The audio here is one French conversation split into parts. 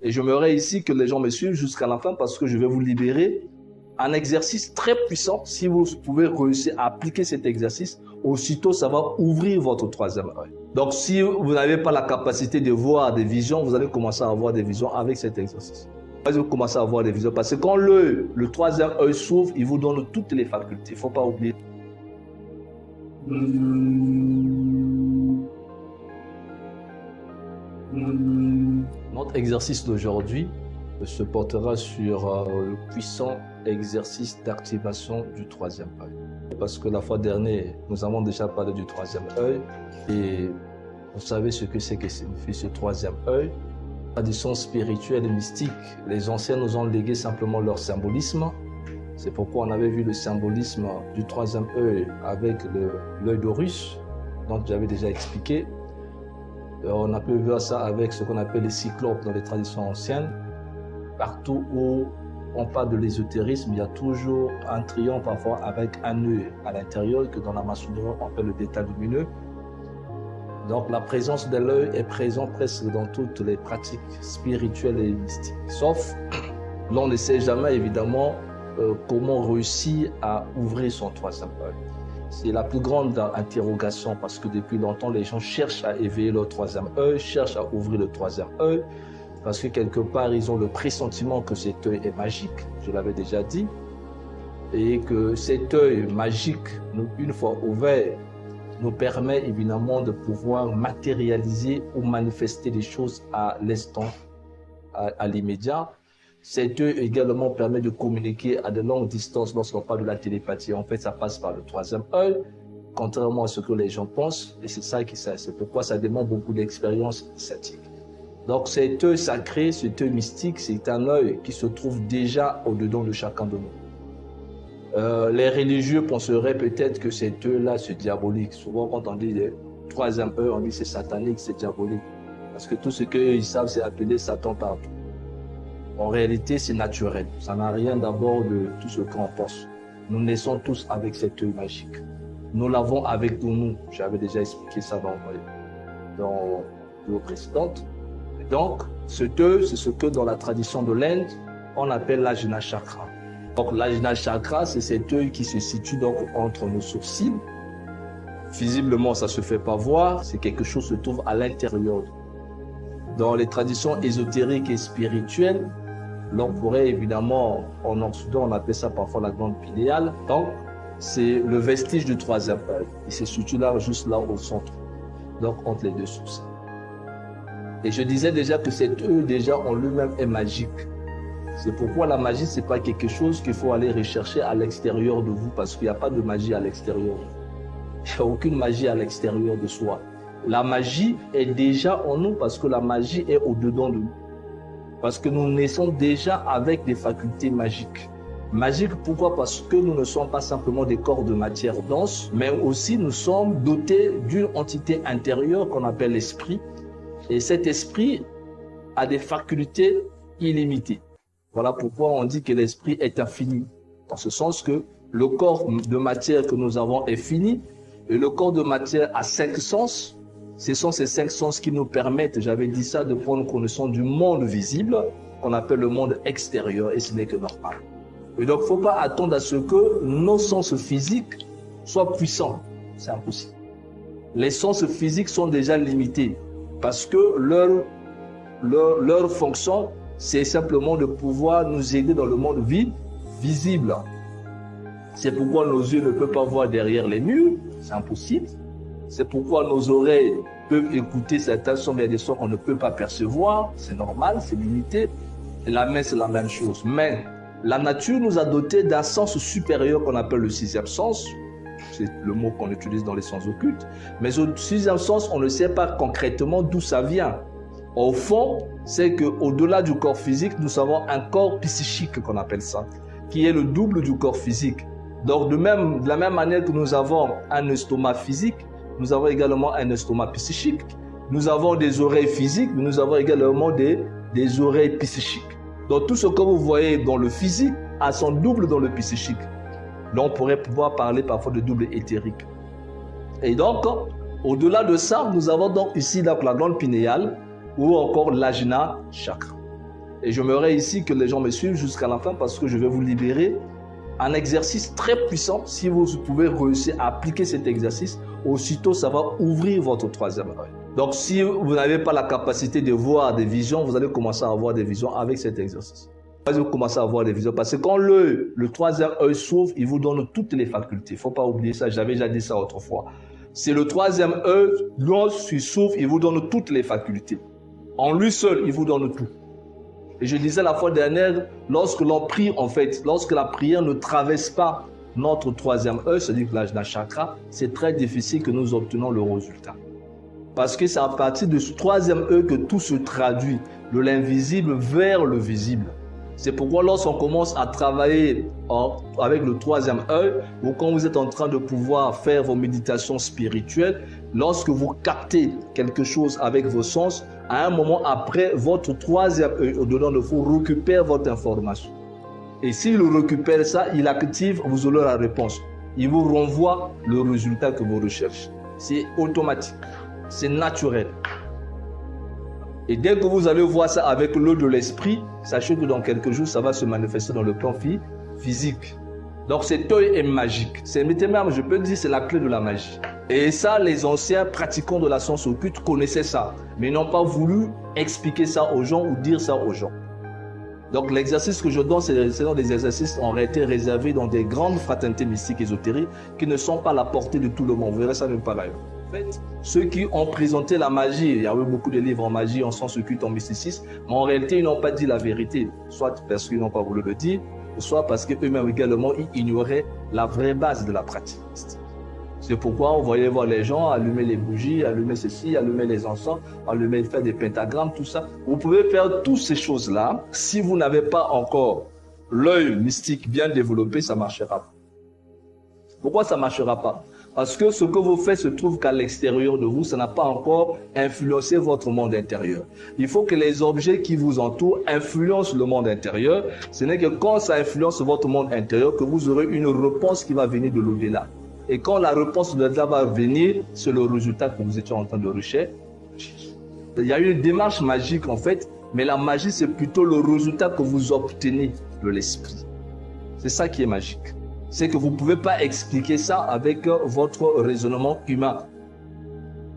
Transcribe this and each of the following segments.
Et j'aimerais ici que les gens me suivent jusqu'à la fin parce que je vais vous libérer un exercice très puissant. Si vous pouvez réussir à appliquer cet exercice, aussitôt ça va ouvrir votre troisième œil. Donc si vous n'avez pas la capacité de voir des visions, vous allez commencer à avoir des visions avec cet exercice. Vous allez commencer à avoir des visions parce que quand le troisième œil s'ouvre, il vous donne toutes les facultés. Il ne faut pas oublier. Notre exercice d'aujourd'hui se portera sur le puissant exercice d'activation du troisième œil. Parce que la fois dernière, nous avons déjà parlé du troisième œil et vous savez ce que c'est que signifie ce troisième œil. Tradition spirituelle et mystique, les anciens nous ont légué simplement leur symbolisme. C'est pourquoi on avait vu le symbolisme du troisième œil avec l'œil d'Horus, dont j'avais déjà expliqué. On a pu voir ça avec ce qu'on appelle les cyclopes dans les traditions anciennes. Partout où on parle de l'ésotérisme, il y a toujours un triangle parfois avec un œil à l'intérieur que dans la maçonnerie on appelle le détail lumineux. Donc la présence de l'œil est présente presque dans toutes les pratiques spirituelles et mystiques. Sauf, l'on ne sait jamais évidemment comment réussir à ouvrir son troisième œil. C'est la plus grande interrogation parce que depuis longtemps, les gens cherchent à éveiller leur troisième œil, cherchent à ouvrir le troisième œil parce que quelque part, ils ont le pressentiment que cet œil est magique, je l'avais déjà dit, et que cet œil magique, une fois ouvert, nous permet évidemment de pouvoir matérialiser ou manifester des choses à l'instant, à l'immédiat. Cet œil également permet de communiquer à de longues distances lorsqu'on parle de la télépathie. En fait, ça passe par le troisième œil, contrairement à ce que les gens pensent. Et c'est pourquoi ça demande beaucoup d'expérience initiatique. Donc cet œil sacré, cet œil mystique, c'est un œil qui se trouve déjà au-dedans de chacun de nous. Les religieux penseraient peut-être que cet œil-là, c'est diabolique. Souvent, quand on dit le troisième œil, on dit c'est satanique, c'est diabolique. Parce que tout ce qu'ils savent, c'est appeler Satan partout. En réalité, c'est naturel. Ça n'a rien d'abord de tout ce qu'on pense. Nous naissons tous avec cet œil magique. Nous l'avons avec nous. J'avais déjà expliqué ça dans l'eau précédente. Donc, cet œil, c'est ce que dans la tradition de l'Inde, on appelle l'Ajna Chakra. Donc, l'Ajna Chakra, c'est cet œil qui se situe donc entre nos sourcils. Visiblement, ça ne se fait pas voir. C'est quelque chose qui se trouve à l'intérieur. Dans les traditions ésotériques et spirituelles, l'on pourrait évidemment, en Occident, on appelle ça parfois la glande pinéale. Donc, c'est le vestige du troisième œil. Il se situe là, juste là au centre. Donc, entre les deux sourcils. Et je disais déjà que cet œil, déjà, en lui-même, est magique. C'est pourquoi la magie, ce n'est pas quelque chose qu'il faut aller rechercher à l'extérieur de vous, parce qu'il n'y a pas de magie à l'extérieur. Il n'y a aucune magie à l'extérieur de soi. La magie est déjà en nous parce que la magie est au-dedans de nous. Parce que nous naissons déjà avec des facultés magiques. Magiques, pourquoi? Parce que nous ne sommes pas simplement des corps de matière dense, mais aussi nous sommes dotés d'une entité intérieure qu'on appelle l'esprit. Et cet esprit a des facultés illimitées. Voilà pourquoi on dit que l'esprit est infini. Dans ce sens que le corps de matière que nous avons est fini et le corps de matière a 5 sens. Ce sont ces 5 sens qui nous permettent, j'avais dit ça, de prendre connaissance du monde visible, qu'on appelle le monde extérieur, et ce n'est que normal. Et donc, il ne faut pas attendre à ce que nos sens physiques soient puissants. C'est impossible. Les sens physiques sont déjà limités, parce que leur fonction, c'est simplement de pouvoir nous aider dans le monde visible. C'est pourquoi nos yeux ne peuvent pas voir derrière les murs, c'est impossible. C'est pourquoi nos oreilles peuvent écouter certains sons, mais il y a des sons qu'on ne peut pas percevoir. C'est normal, c'est limité. Et la main, c'est la même chose. Mais la nature nous a dotés d'un sens supérieur qu'on appelle le 6e sens. C'est le mot qu'on utilise dans les sens occultes. Mais au 6e sens, on ne sait pas concrètement d'où ça vient. Au fond, c'est qu'au-delà du corps physique, nous avons un corps psychique qu'on appelle ça, qui est le double du corps physique. Donc de la même manière que nous avons un estomac physique, nous avons également un estomac psychique. Nous avons des oreilles physiques, mais nous avons également des oreilles psychiques. Donc tout ce que vous voyez dans le physique a son double dans le psychique. Donc on pourrait pouvoir parler parfois de double éthérique. Et donc, au-delà de ça, nous avons donc ici la glande pinéale ou encore l'Ajna Chakra. Et j'aimerais ici que les gens me suivent jusqu'à la fin parce que je vais vous libérer un exercice très puissant. Si vous pouvez réussir à appliquer cet exercice, aussitôt ça va ouvrir votre troisième œil. Donc si vous n'avez pas la capacité de voir des visions, vous allez commencer à avoir des visions avec cet exercice. Vous allez commencer à avoir des visions parce que quand le troisième œil s'ouvre, il vous donne toutes les facultés. Il ne faut pas oublier ça, j'avais déjà dit ça autrefois. C'est le troisième œil, lorsqu'il s'ouvre, il vous donne toutes les facultés. En lui seul, il vous donne tout. Et je disais la fois dernière, lorsque l'on prie, en fait, lorsque la prière ne traverse pas notre troisième œil, c'est-à-dire l'ajna chakra, c'est très difficile que nous obtenons le résultat. Parce que c'est à partir de ce troisième œil que tout se traduit, de l'invisible vers le visible. C'est pourquoi lorsqu'on commence à travailler avec le troisième œil, ou quand vous êtes en train de pouvoir faire vos méditations spirituelles, lorsque vous captez quelque chose avec vos sens, à un moment après, votre troisième œil, au-dedans de vous, récupère votre information. Et s'il récupère ça, il active, vous aurez la réponse. Il vous renvoie le résultat que vous recherchez. C'est automatique, c'est naturel. Et dès que vous allez voir ça avec l'œil de l'esprit, sachez que dans quelques jours, ça va se manifester dans le plan physique. Donc cet œil est magique. C'est même, je peux dire, c'est la clé de la magie. Et ça, les anciens pratiquants de la science occulte connaissaient ça, mais n'ont pas voulu expliquer ça aux gens ou dire ça aux gens. Donc l'exercice que je donne, c'est des exercices en réalité réservés dans des grandes fraternités mystiques ésotériques qui ne sont pas à la portée de tout le monde. Vous verrez ça nulle part ailleurs. En fait, ceux qui ont présenté la magie, il y a eu beaucoup de livres en magie, en science occulte, en mysticisme, mais en réalité, ils n'ont pas dit la vérité, soit parce qu'ils n'ont pas voulu le dire, soit parce qu'eux-mêmes également, ils ignoraient la vraie base de la pratique. C'est pourquoi on voyait voir les gens allumer les bougies, allumer ceci, allumer les encens, faire des pentagrammes, tout ça. Vous pouvez faire toutes ces choses-là. Si vous n'avez pas encore l'œil mystique bien développé, ça ne marchera pas. Pourquoi ça ne marchera pas? Parce que ce que vous faites se trouve qu'à l'extérieur de vous, ça n'a pas encore influencé votre monde intérieur. Il faut que les objets qui vous entourent influencent le monde intérieur. Ce n'est que quand ça influence votre monde intérieur que vous aurez une réponse qui va venir de l'au-delà. Et quand la réponse de l'au-delà va venir, c'est le résultat que vous étiez en train de rechercher. Il y a une démarche magique en fait, mais la magie c'est plutôt le résultat que vous obtenez de l'esprit. C'est ça qui est magique. C'est que vous ne pouvez pas expliquer ça avec votre raisonnement humain.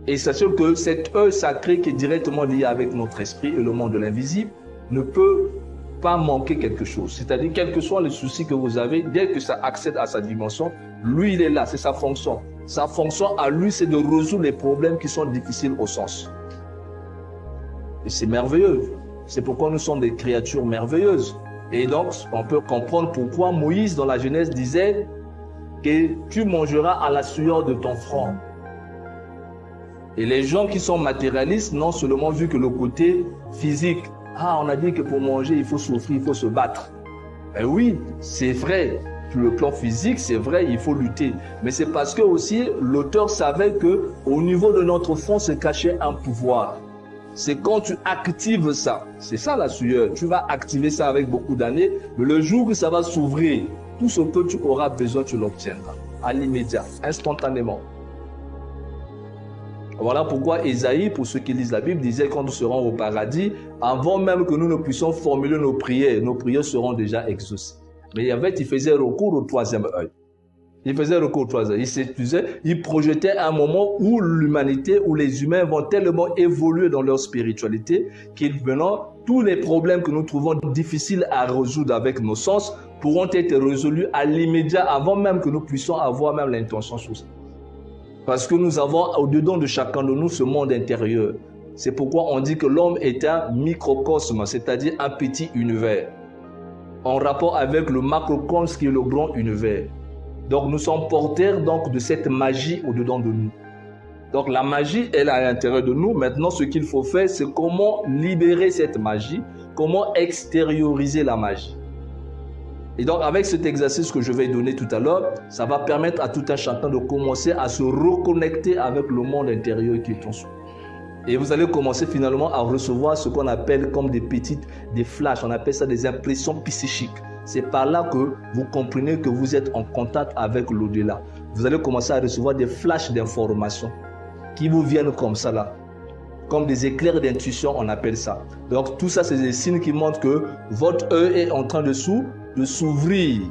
Et sachez que cet œil sacré qui est directement lié avec notre esprit et le monde de l'invisible ne peut pas manquer quelque chose. C'est-à-dire, quel que soit le souci que vous avez, dès que ça accède à sa dimension, lui, il est là, c'est sa fonction. Sa fonction à lui, c'est de résoudre les problèmes qui sont difficiles au sens. Et c'est merveilleux. C'est pourquoi nous sommes des créatures merveilleuses. Et donc, on peut comprendre pourquoi Moïse, dans la Genèse, disait que tu mangeras à la sueur de ton front. Et les gens qui sont matérialistes n'ont seulement vu que le côté physique. Ah, on a dit que pour manger, il faut souffrir, il faut se battre. Ben oui, c'est vrai. Sur le plan physique, c'est vrai, il faut lutter. Mais c'est parce que aussi, l'auteur savait que au niveau de notre front se cachait un pouvoir. C'est quand tu actives ça, c'est ça la sueur, tu vas activer ça avec beaucoup d'années, mais le jour que ça va s'ouvrir, tout ce que tu auras besoin, tu l'obtiendras, à l'immédiat, instantanément. Voilà pourquoi Ésaïe, pour ceux qui lisent la Bible, disait quand nous serons au paradis, avant même que nous ne puissions formuler nos prières seront déjà exaucées. Mais en fait, il faisait recours au troisième œil. Il faisait recours au troisième œil. Il projetait un moment où l'humanité, où les humains vont tellement évoluer dans leur spiritualité qu'ils maintenant, tous les problèmes que nous trouvons difficiles à résoudre avec nos sens pourront être résolus à l'immédiat avant même que nous puissions avoir même l'intention sur ça. Parce que nous avons au-dedans de chacun de nous ce monde intérieur. C'est pourquoi on dit que l'homme est un microcosme, c'est-à-dire un petit univers, en rapport avec le macrocosme qui est le grand univers. Donc nous sommes porteurs donc, de cette magie au-dedans de nous. Donc la magie, elle est à l'intérieur de nous. Maintenant, ce qu'il faut faire, c'est comment libérer cette magie, comment extérioriser la magie. Et donc avec cet exercice que je vais donner tout à l'heure, ça va permettre à tout un chacun de commencer à se reconnecter avec le monde intérieur qui est en soi. Et vous allez commencer finalement à recevoir ce qu'on appelle comme des flashs, on appelle ça des impressions psychiques. C'est par là que vous comprenez que vous êtes en contact avec l'au-delà. Vous allez commencer à recevoir des flashs d'informations qui vous viennent comme ça là. comme des éclairs d'intuition, on appelle ça. Donc tout ça, c'est des signes qui montrent que votre œil est en train de s'ouvrir.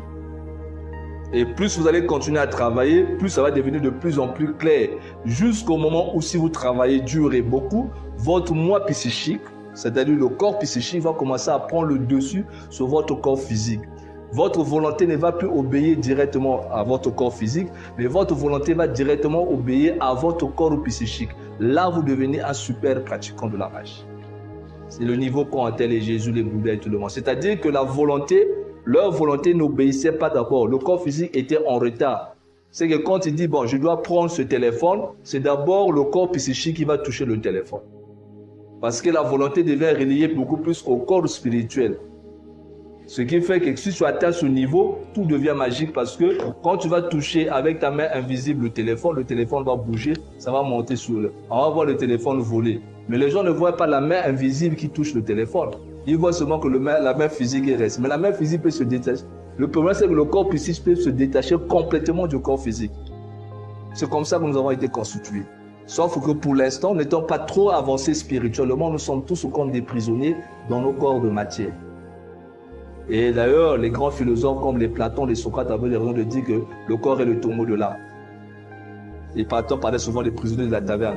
Et plus vous allez continuer à travailler, plus ça va devenir de plus en plus clair. Jusqu'au moment où si vous travaillez dur et beaucoup, votre moi psychique, c'est-à-dire le corps psychique, va commencer à prendre le dessus sur votre corps physique. Votre volonté ne va plus obéir directement à votre corps physique, mais votre volonté va directement obéir à votre corps psychique. Là, vous devenez un super pratiquant de la magie. C'est le niveau qu'ont atteint les Jésus, les Bouddhas et tout le monde. C'est-à-dire que la volonté, leur volonté n'obéissait pas d'abord. Le corps physique était en retard. C'est que quand il dit, bon, je dois prendre ce téléphone, c'est d'abord le corps psychique qui va toucher le téléphone. Parce que la volonté devient reliée beaucoup plus au corps spirituel. Ce qui fait que si tu atteins ce niveau, tout devient magique parce que quand tu vas toucher avec ta main invisible le téléphone va bouger, ça va monter sur le... On va voir le téléphone voler. Mais les gens ne voient pas la main invisible qui touche le téléphone. Ils voient seulement que la main physique reste. Mais la main physique peut se détacher. Le problème, c'est que le corps psychique peut se détacher complètement du corps physique. C'est comme ça que nous avons été constitués. Sauf que pour l'instant, n'étant pas trop avancés spirituellement, nous sommes tous comme des prisonniers dans nos corps de matière. Et d'ailleurs, les grands philosophes comme les Platon, les Socrates avaient raison de dire que le corps est le tombeau de l'âme. Et Platon parlait souvent des prisonniers de la taverne.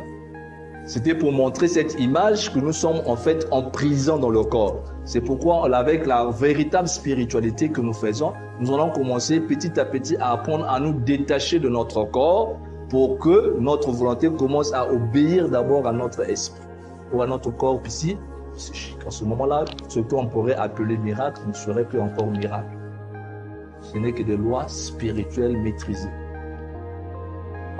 C'était pour montrer cette image que nous sommes en fait en prison dans le corps. C'est pourquoi, avec la véritable spiritualité que nous faisons, nous allons commencer petit à petit à apprendre à nous détacher de notre corps pour que notre volonté commence à obéir d'abord à notre esprit ou à notre corps psychique. En ce moment-là, ce qu'on pourrait appeler miracle ne serait plus encore miracle. Ce n'est que des lois spirituelles maîtrisées.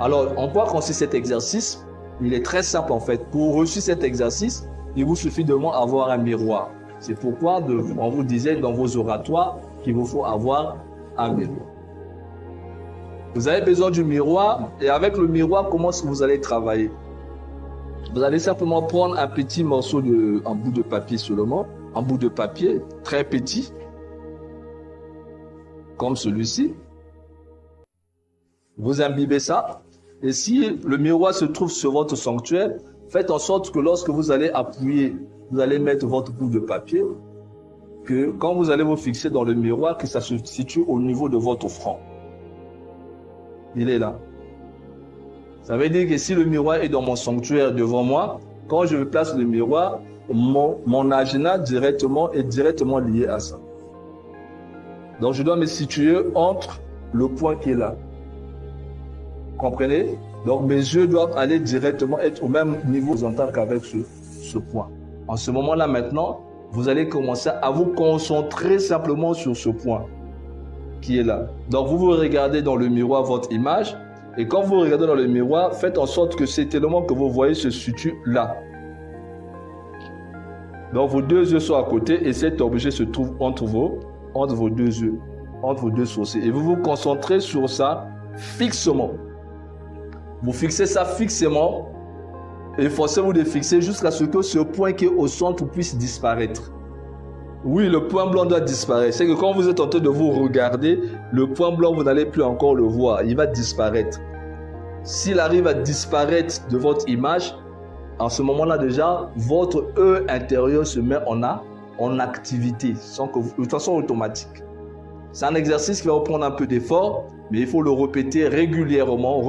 Alors, en quoi consiste cet exercice? Il est très simple en fait. Pour réussir cet exercice, il vous suffit de avoir un miroir. C'est pourquoi on vous disait dans vos oratoires qu'il vous faut avoir un miroir. Vous avez besoin du miroir et avec le miroir, comment est-ce que vous allez travailler? Vous allez simplement prendre un petit morceau un bout de papier seulement, un bout de papier très petit, comme celui-ci. Vous imbibez ça. Et si le miroir se trouve sur votre sanctuaire, faites en sorte que lorsque vous allez appuyer, vous allez mettre votre bout de papier, que quand vous allez vous fixer dans le miroir, que ça se situe au niveau de votre front. Il est là. Ça veut dire que si le miroir est dans mon sanctuaire devant moi, quand je place le miroir, mon agenda est directement lié à ça. Donc je dois me situer entre le point qui est là. Comprenez? Donc mes yeux doivent aller directement être au même niveau qu'avec ce point. En ce moment-là maintenant, vous allez commencer à vous concentrer simplement sur ce point qui est là. Donc vous regardez dans le miroir votre image. Et quand vous regardez dans le miroir, faites en sorte que cet élément que vous voyez se situe là. Donc vos deux yeux sont à côté et cet objet se trouve entre vos deux yeux, entre vos deux sourcils. Et vous vous concentrez sur ça fixement. Vous fixez ça fixement et forcez-vous de fixer jusqu'à ce que ce point qui est au centre puisse disparaître. Oui, le point blanc doit disparaître. C'est que quand vous êtes en train de vous regarder, le point blanc, vous n'allez plus encore le voir. Il va disparaître. S'il arrive à disparaître de votre image, en ce moment-là déjà, votre œil intérieur se met en activité, de façon automatique. C'est un exercice qui va vous prendre un peu d'effort, mais il faut le répéter régulièrement.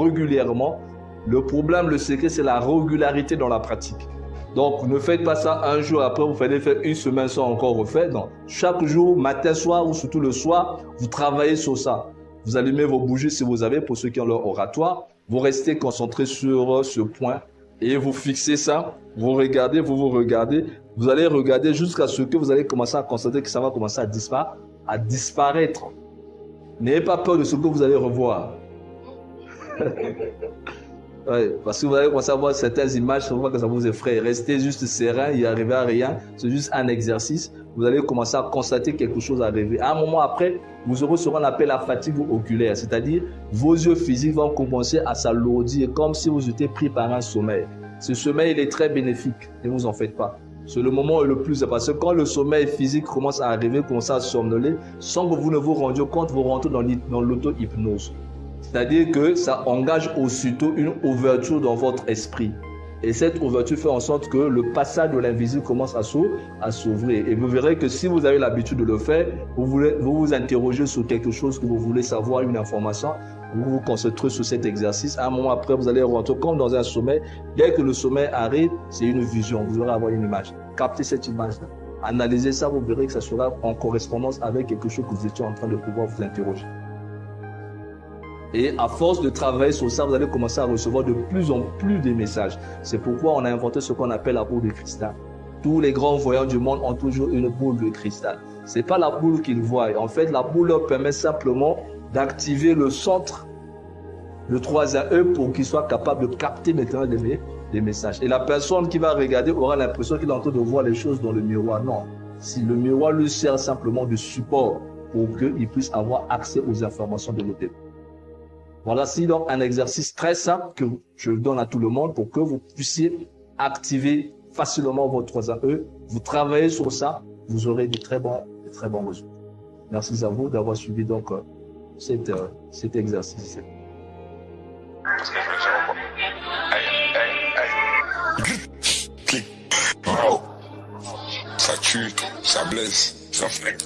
Le problème, le secret, c'est la régularité dans la pratique. Donc, ne faites pas ça un jour, après vous fallait faire une semaine sans encore refaire. Non. Chaque jour, matin, soir ou surtout le soir, vous travaillez sur ça. Vous allumez vos bougies si vous avez, pour ceux qui ont leur oratoire. Vous restez concentré sur ce point et vous fixez ça. Vous regardez. Vous allez regarder jusqu'à ce que vous allez commencer à constater que ça va commencer à disparaître. N'ayez pas peur de ce que vous allez revoir. Ouais, parce que vous allez commencer à voir certaines images, ça que ça vous effraie. Restez juste serein, il n'y arrivera à rien. C'est juste un exercice. Vous allez commencer à constater quelque chose arriver. À un moment après, vous aurez ce qu'on appelle la fatigue oculaire. C'est-à-dire, vos yeux physiques vont commencer à s'alourdir comme si vous étiez pris par un sommeil. Ce sommeil, il est très bénéfique. Ne vous en faites pas. C'est le moment le plus... Parce que quand le sommeil physique commence à arriver, commence à somnoler, sans que vous ne vous rendiez compte, vous rentrez dans l'auto-hypnose. C'est-à-dire que ça engage aussitôt une ouverture dans votre esprit. Et cette ouverture fait en sorte que le passage de l'invisible commence à s'ouvrir. Et vous verrez que si vous avez l'habitude de le faire, vous vous interrogez sur quelque chose que vous voulez savoir, une information, vous vous concentrez sur cet exercice. À un moment après, vous allez rentrer comme dans un sommeil. Dès que le sommeil arrive, c'est une vision. Vous aurez avoir une image. Captez cette image-là. Analysez ça, vous verrez que ça sera en correspondance avec quelque chose que vous étiez en train de pouvoir vous interroger. Et à force de travailler sur ça, vous allez commencer à recevoir de plus en plus de messages. C'est pourquoi on a inventé ce qu'on appelle la boule de cristal. Tous les grands voyants du monde ont toujours une boule de cristal. Ce n'est pas la boule qu'ils voient. En fait, la boule leur permet simplement d'activer le centre, le troisième œil, pour qu'il soit capable de capter maintenant les messages. Et la personne qui va regarder aura l'impression qu'il est en train de voir les choses dans le miroir. Non. Si le miroir lui sert simplement de support pour qu'il puisse avoir accès aux informations de l'autre. Voilà, c'est donc un exercice très simple que je donne à tout le monde pour que vous puissiez activer facilement votre troisième œil. Vous travaillez sur ça, vous aurez de très bons résultats. Merci à vous d'avoir suivi donc cet exercice. Ça tue, ça blesse, ça fait.